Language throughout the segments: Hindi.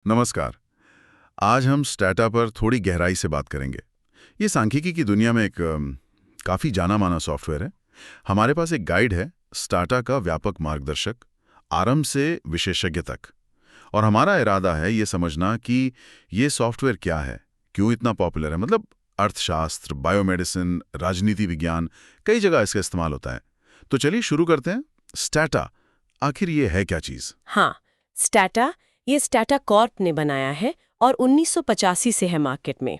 नमस्कार। आज हम स्टैटा पर थोड़ी गहराई से बात करेंगे। ये सांख्यिकी की दुनिया में एक काफ़ी जाना माना सॉफ्टवेयर है। हमारे पास एक गाइड है, स्टाटा का व्यापक मार्गदर्शक, आरंभ से विशेषज्ञ तक। और हमारा इरादा है ये समझना कि ये सॉफ्टवेयर क्या है, क्यों इतना पॉपुलर है। मतलब अर्थशास्त्र, बायोमेडिसिन, राजनीति विज्ञान, कई जगह इसका इस्तेमाल होता है। तो चलिए शुरू करते हैं। स्टैटा, आखिर ये है क्या चीज़? हाँ, स्टैटा ये स्टैटा कॉर्प ने बनाया है और 1985 से है मार्केट में।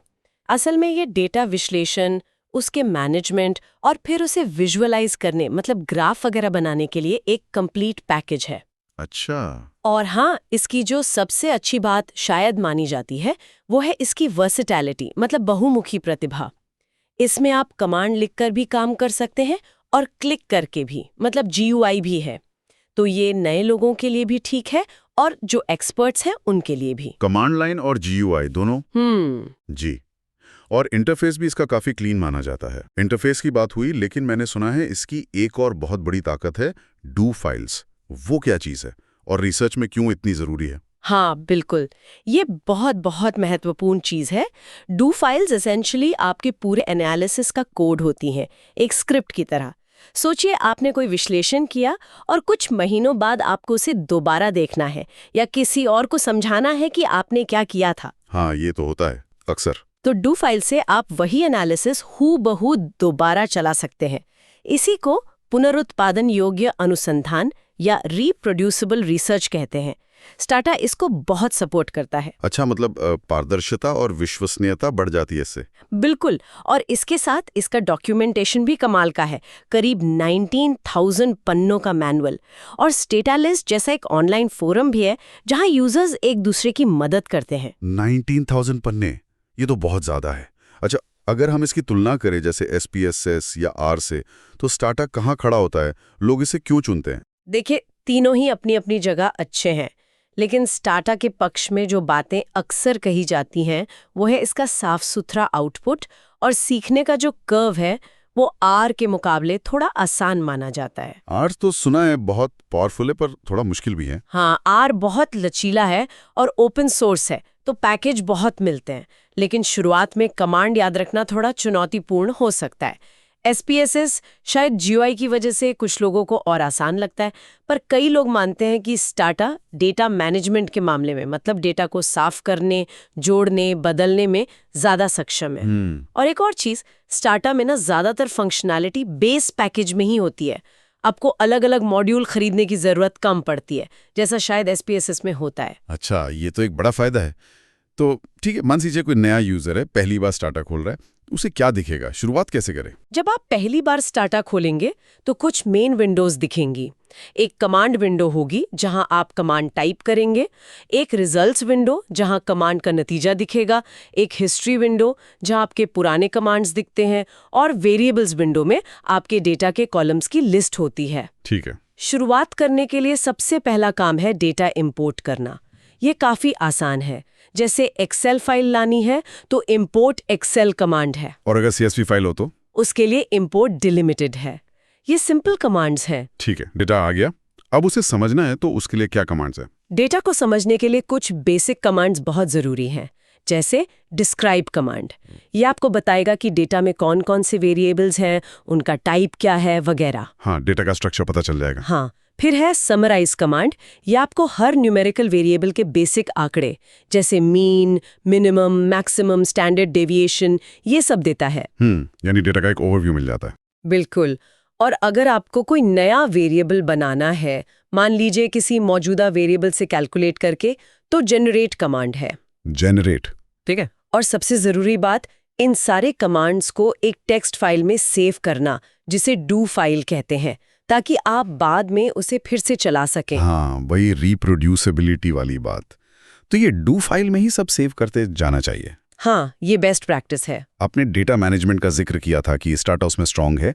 असल में ये डेटा विश्लेषण, उसके मैनेजमेंट और फिर उसे विजुअलाइज करने मतलब ग्राफ वगैरह बनाने के लिए एक कंप्लीट पैकेज है। अच्छा। और हाँ, इसकी जो सबसे अच्छी बात शायद मानी जाती है वो है इसकी वर्सेटैलिटी मतलब बहुमुखी प्रतिभा। इसमें आप कमांड लिखकर भी काम कर सकते हैं और क्लिक करके भी, मतलब जीयूआई भी है। तो ये नए लोगों के लिए भी ठीक है और जो एक्सपर्ट्स हैं उनके लिए भी। कमांड लाइन और जीयूआई दोनों? जी। और इंटरफेस भी इसका काफी क्लीन माना जाता है। इंटरफेस की बात हुई, लेकिन मैंने सुना है इसकी एक और बहुत बड़ी ताकत है, डू फाइल्स। वो क्या चीज है और रिसर्च में क्यों इतनी जरूरी है? हाँ बिल्कुल, ये बहुत बहुत महत्वपूर्ण चीज़ है। डू फाइल्स एसेंशियली आपके पूरे एनालिसिस का कोड होती हैं, एक स्क्रिप्ट की तरह। सोचिए आपने कोई विश्लेषण किया और कुछ महीनों बाद आपको उसे दोबारा देखना है या किसी और को समझाना है कि आपने क्या किया था। हाँ, ये तो होता है अक्सर। तो डू फाइल से आप वही एनालिसिस हूबहू दोबारा चला सकते हैं। इसी को पुनरुत्पादन योग्य अनुसंधान या रीप्रोड्यूसिबल रिसर्च कहते हैं। स्टाटा इसको बहुत सपोर्ट करता है। अच्छा, मतलब पारदर्शिता और विश्वसनीयता बढ़ जाती है इससे? बिल्कुल, और इसके साथ इसका डॉक्यूमेंटेशन भी कमाल का है। करीब 19,000 पन्नों का मैनुअल और स्टेटालिस्ट जैसा एक ऑनलाइन फोरम भी है जहां यूजर्स एक दूसरे की मदद करते हैं। 19,000 पन्ने, ये तो बहुत ज्यादा है। अच्छा, अगर हम इसकी तुलना करें जैसे SPSS या R से, तो स्टाटा कहाँ खड़ा होता है? लोग इसे क्यों चुनते हैं? देखिए, तीनों ही अपनी अपनी जगह अच्छे हैं, लेकिन स्टाटा के पक्ष में जो बातें अक्सर कही जाती हैं वो है इसका साफ सुथरा आउटपुट और सीखने का जो कर्व है वो आर के मुकाबले थोड़ा आसान माना जाता है। R तो सुना है बहुत पावरफुल है, पर थोड़ा मुश्किल भी है। हाँ, आर बहुत लचीला है और ओपन सोर्स है, तो पैकेज बहुत मिलते हैं, लेकिन शुरुआत में कमांड याद रखना थोड़ा चुनौतीपूर्ण हो सकता है। SPSS शायद GUI की वजह से कुछ लोगों को और आसान लगता है, पर कई लोग मानते हैं कि स्टाटा डेटा मैनेजमेंट के मामले में मतलब डेटा को साफ करने, जोड़ने, बदलने में ज़्यादा सक्षम है। और एक और चीज़, स्टाटा में ना ज़्यादातर फंक्शनैलिटी बेस पैकेज में ही होती है। आपको अलग अलग मॉड्यूल खरीदने की ज़रूरत कम पड़ती है, जैसा शायद SPSS में होता है। अच्छा, ये तो एक बड़ा फायदा है। तो ठीक है, मान लीजिए कोई नया यूजर है, पहली बार स्टाटा खोल रहा है, उसे क्या दिखेगा? शुरुआत कैसे करें? जब आप पहली बार स्टाटा खोलेंगे तो कुछ मेन विंडोज दिखेंगी। एक कमांड विंडो होगी जहां आप कमांड टाइप करेंगे, एक रिजल्ट्स विंडो जहां कमांड का नतीजा दिखेगा, एक हिस्ट्री विंडो जहां आपके पुराने कमांड्स दिखते हैं, और वेरिएबल्स विंडो में आपके डेटा के कॉलम्स की लिस्ट होती है। ठीक है। शुरुआत करने के लिए सबसे पहला काम है डेटा इंपोर्ट करना। ये काफी आसान है। जैसे एक्सेल फाइल लानी है तो इंपोर्ट एक्सेल कमांड है, और अगर CSV फाइल हो तो? उसके लिए इंपोर्ट डिलिमिटेड है। ये सिंपल कमांड्स हैं। ठीक है, डेटा आ गया। अब उसे समझना है तो उसके लिए क्या कमांड्स है? डेटा को समझने के लिए कुछ बेसिक कमांड्स बहुत जरूरी हैं, जैसे डिस्क्राइब कमांड। ये आपको बताएगा कि डेटा में कौन कौन से वेरिएबल्स हैं, उनका टाइप क्या है वगैरह। हाँ, डेटा का स्ट्रक्चर पता चल जाएगा। हाँ, फिर है समराइज कमांड। ये आपको हर न्यूमेरिकल वेरिएबल के बेसिक आंकड़े जैसे mean, minimum, maximum, standard deviation ये सब देता है। यानी डेटा का एक ओवरव्यू मिल जाता है। बिल्कुल। और अगर आपको कोई नया वेरिएबल बनाना है, मान लीजिए किसी मौजूदा वेरिएबल से कैलकुलेट करके, तो जनरेट कमांड है। जनरेट, ठीक है। और सबसे जरूरी बात, इन सारे कमांड्स को एक टेक्स्ट फाइल में सेव करना, जिसे डू फाइल कहते हैं, ताकि आप बाद में उसे फिर से चला सकें। हाँ, वही रिप्रोड्यूसिबिलिटी वाली बात। तो ये डू फाइल में ही सब सेव करते जाना चाहिए। हाँ, ये बेस्ट प्रैक्टिस है। आपने डेटा मैनेजमेंट का जिक्र किया था कि स्टाटा उसमें स्ट्रांग है।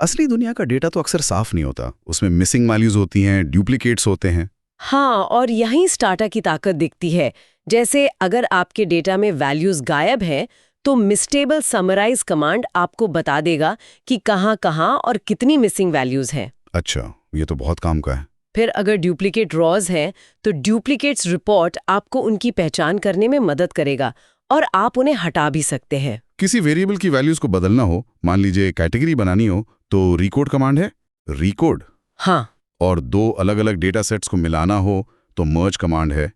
असली दुनिया का डेटा तो अक्सर साफ नहीं होता, उसमें मिसिंग वैल्यूज होती हैं, डुप्लीकेट्स होते हैं। हाँ, और यहीं स्टाटा की ताकत दिखती है। जैसे अगर आपके डेटा में वैल्यूज गायब हैं, तो मिस्टेबल समराइज कमांड आपको बता देगा कि कहाँ-कहाँ और कितनी मिसिंग वैल्यूज हैं। अच्छा, ये तो बहुत काम का है। फिर अगर डुप्लीकेट रॉज हैं तो डुप्लीकेट्स रिपोर्ट आपको उनकी पहचान करने में मदद करेगा और आप उन्हें हटा भी सकते हैं। किसी वेरिएबल की वैल्यूज को बदलना हो, मान लीजिए कैटेगरी बनानी हो, तो रिकोड कमांड है। रिकोड। हाँ, और दो अलग अलग डेटा सेट्स को मिलाना हो तो मर्ज कमांड है।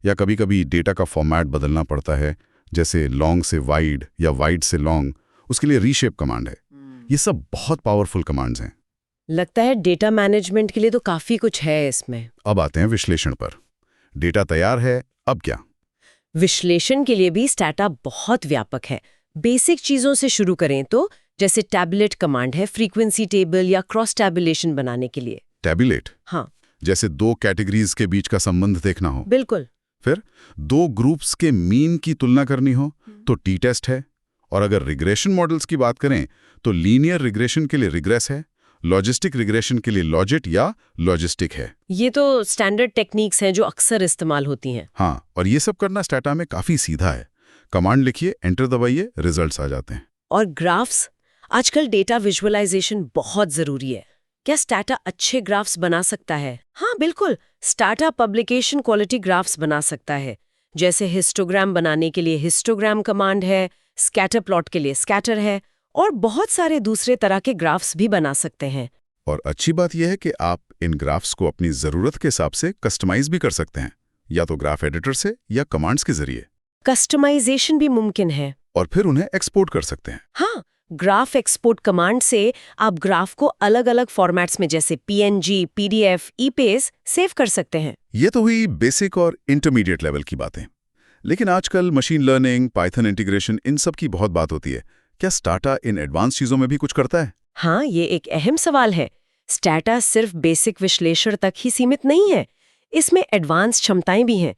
या कभी कभी डेटा का फॉर्मेट बदलना पड़ता है, जैसे लॉन्ग से वाइड या वाइड से लॉन्ग, उसके लिए रीशेप कमांड है। ये सब बहुत पावरफुल कमांड्स हैं। लगता है डेटा मैनेजमेंट के लिए तो काफी कुछ है इसमें। अब आते हैं विश्लेषण पर। डेटा तैयार है, अब क्या? विश्लेषण के लिए भी स्टैटा बहुत व्यापक है। बेसिक चीजों से शुरू करें तो जैसे टैबुलेट कमांड है फ्रीक्वेंसी टेबल या क्रॉस टैबुलेशन बनाने के लिए। टैबुलेट? हाँ, जैसे दो कैटेगरीज के बीच का संबंध देखना हो। बिल्कुल। फिर दो ग्रुप्स के मीन की तुलना करनी हो तो टी टेस्ट है। और अगर रिग्रेशन मॉडल्स की बात करें तो लीनियर रिग्रेशन के लिए रिग्रेस है, लॉजिस्टिक रिग्रेशन के लिए लॉजिट या लॉजिस्टिक है। ये तो स्टैंडर्ड टेक्निक्स हैं जो अक्सर इस्तेमाल होती हैं। हाँ, और ये सब करना स्टैटा में काफी सीधा है। कमांड लिखिए, एंटर दबाइए, रिजल्ट्स आ जाते हैं। और ग्राफ्स, आजकल डेटा विजुअलाइजेशन बहुत जरूरी है। क्या स्टैटा अच्छे ग्राफ्स बना सकता है? हाँ बिल्कुल, स्टैटा पब्लिकेशन क्वालिटी ग्राफ्स बना सकता है। जैसे हिस्टोग्राम बनाने के लिए हिस्टोग्राम कमांड है, स्कैटर प्लॉट के लिए स्कैटर है, और बहुत सारे दूसरे तरह के ग्राफ्स भी बना सकते हैं। और अच्छी बात यह है कि आप इन ग्राफ्स को अपनी जरूरत के हिसाब से कस्टमाइज भी कर सकते हैं, या तो ग्राफ एडिटर से या कमांड्स के जरिए। कस्टमाइजेशन भी मुमकिन है। और फिर उन्हें एक्सपोर्ट कर सकते हैं। हाँ, ग्राफ एक्सपोर्ट कमांड से आप ग्राफ को अलग अलग फॉर्मेट्स में जैसे पीएनजी, पीडीएफ, ईपेज सेव कर सकते हैं। ये तो हुई बेसिक और इंटरमीडिएट लेवल की बातें। लेकिन आजकल मशीन लर्निंग, पाइथन इंटीग्रेशन, इन सब की बहुत बात होती है। क्या स्टैटा इन एडवांस चीजों में भी कुछ करता है? हाँ, ये एक अहम सवाल है। स्टैटा सिर्फ बेसिक विश्लेषण तक ही सीमित नहीं है, इसमें एडवांस क्षमताएं भी हैं।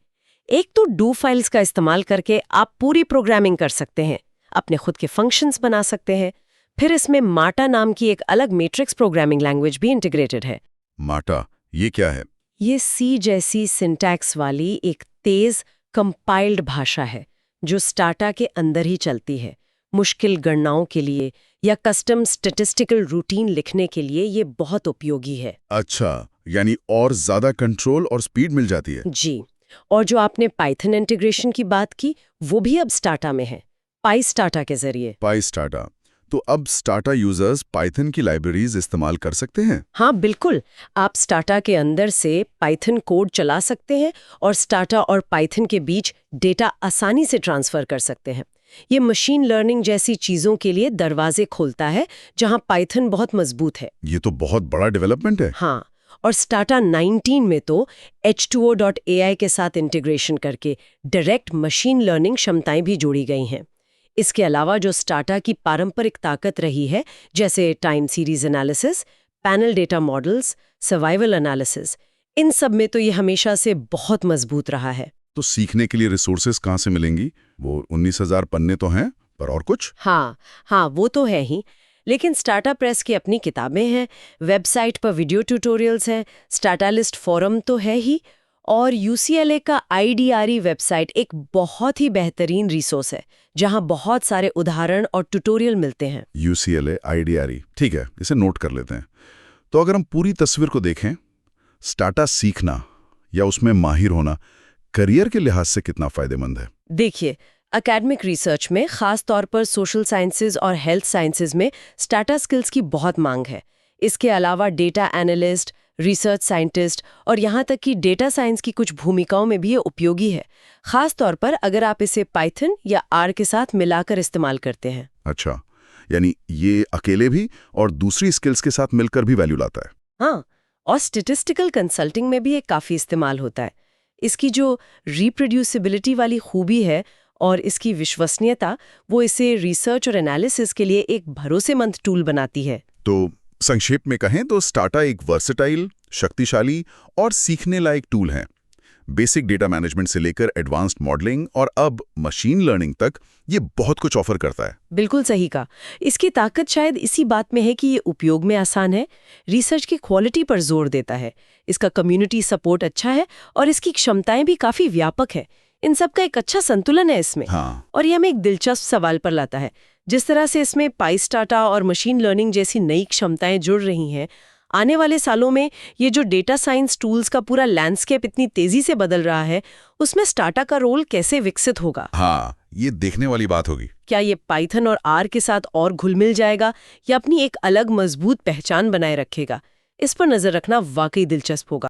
एक तो डू फाइल्स का इस्तेमाल करके आप पूरी प्रोग्रामिंग कर सकते हैं, अपने खुद के फंक्शंस बना सकते हैं। फिर इसमें माटा नाम की एक अलग मैट्रिक्स प्रोग्रामिंग लैंग्वेज भी इंटीग्रेटेड है। माटा, ये क्या है? ये सी जैसी सिंटैक्स वाली एक तेज कंपाइल्ड भाषा है जो स्टैटा के अंदर ही चलती है। मुश्किल गणनाओं के लिए या कस्टम स्टैटिस्टिकल रूटीन लिखने के लिए ये बहुत उपयोगी है। अच्छा, यानी और ज्यादा कंट्रोल और स्पीड मिल जाती है। जी, और जो आपने पाइथन इंटीग्रेशन की बात की, वो भी अब स्टैटा में है, पाईस्टाटा के जरिए। पाईस्टाटा। तो अब स्टैटा यूजर्स पाइथन की लाइब्रेरीज इस्तेमाल कर सकते हैं? हाँ बिल्कुल, आप स्टैटा के अंदर से पाइथन कोड चला सकते हैं और स्टैटा और पाइथन के बीच डेटा आसानी से ट्रांसफर कर सकते हैं। ये मशीन लर्निंग जैसी चीजों के लिए दरवाजे खोलता है जहां पाइथन बहुत मजबूत है। ये तो बहुत बड़ा डेवलपमेंट है। हाँ, और स्टैटा 19 में तो H2O.ai के साथ इंटीग्रेशन करके डायरेक्ट मशीन लर्निंग क्षमताएं भी जोड़ी गई हैं। इसके अलावा जो स्टैटा की पारंपरिक ताकत रही है, जैसे time series analysis, panel data models, survival analysis, इन सब में तो ये हमेशा से बहुत मजबूत रहा है। तो सीखने के लिए रिसोर्सेज कहाँ से मिलेंगी? वो 19,000 पन्ने तो हैं, पर और कुछ? हाँ, वो तो है ही। लेकिन स्टैटा प्रेस की अपनी किताबें हैं, वेबसाइट पर वीडियो ट्यूटोरियल्स हैं, स्टैटालिस्ट फोरम तो है ही, और UCLA का IDRE वेबसाइट एक बहुत ही बेहतरीन रिसोर्स है जहां बहुत सारे उदाहरण और ट्यूटोरियल मिलते हैं। UCLA, IDRE, ठीक है, इसे नोट कर लेते हैं। तो अगर हम पूरी तस्वीर को देखें, स्टैटा सीखना या उसमें माहिर होना करियर के लिहाज से कितना फायदेमंद है? देखिए, एकेडमिक रिसर्च में खास तौर पर सोशल साइंसेज और हेल्थ साइंसेज में स्टैटा स्किल्स की बहुत मांग है। इसके अलावा डेटा एनालिस्ट, रिसर्च साइंटिस्ट और यहाँ तक कि डेटा साइंस की कुछ भूमिकाओं में भी ये उपयोगी है, खास तौर पर अगर आप इसे पाइथन या R के साथ मिलाकर इस्तेमाल करते हैं। अच्छा, यानी ये अकेले भी और दूसरी स्किल्स के साथ मिलकर भी वैल्यू लाता है। हाँ, और स्टैटिस्टिकल कंसल्टिंग में भी ये काफ़ी इस्तेमाल होता है। इसकी जो रिप्रोड्यूसिबिलिटी वाली खूबी है और इसकी विश्वसनीयता, वो इसे रिसर्च और एनालिसिस के लिए एक भरोसेमंद टूल बनाती है। तो संक्षेप में कहें तो स्टैटा एक वर्सेटाइल, शक्तिशाली और सीखने लायक टूल है। बेसिक डेटा मैनेजमेंट से लेकर एडवांस्ड मॉडलिंग और अब मशीन लर्निंग तक ये बहुत कुछ ऑफर करता है। बिल्कुल सही कहा। इसकी ताकत शायद इसी बात में है कि ये उपयोग में आसान है, रिसर्च की क्वालिटी पर जोर देता है, इसका कम्युनिटी सपोर्ट अच्छा है और इसकी क्षमताएं भी काफी व्यापक है। इन सब का एक अच्छा संतुलन है इसमें। हाँ। और ये हमें एक दिलचस्प सवाल पर लाता है, जिस तरह से इसमें पाईस्टाटा और मशीन लर्निंग जैसी नई क्षमताएं जुड़ रही हैं, आने वाले सालों में ये जो डेटा साइंस टूल्स का पूरा लैंडस्केप इतनी तेजी से बदल रहा है, उसमें स्टाटा का रोल कैसे विकसित होगा? हाँ, ये देखने वाली बात होगी। क्या ये पाइथन और आर के साथ और घुल मिल जाएगा या अपनी एक अलग मजबूत पहचान बनाए रखेगा? इस पर नजर रखना वाकई दिलचस्प होगा।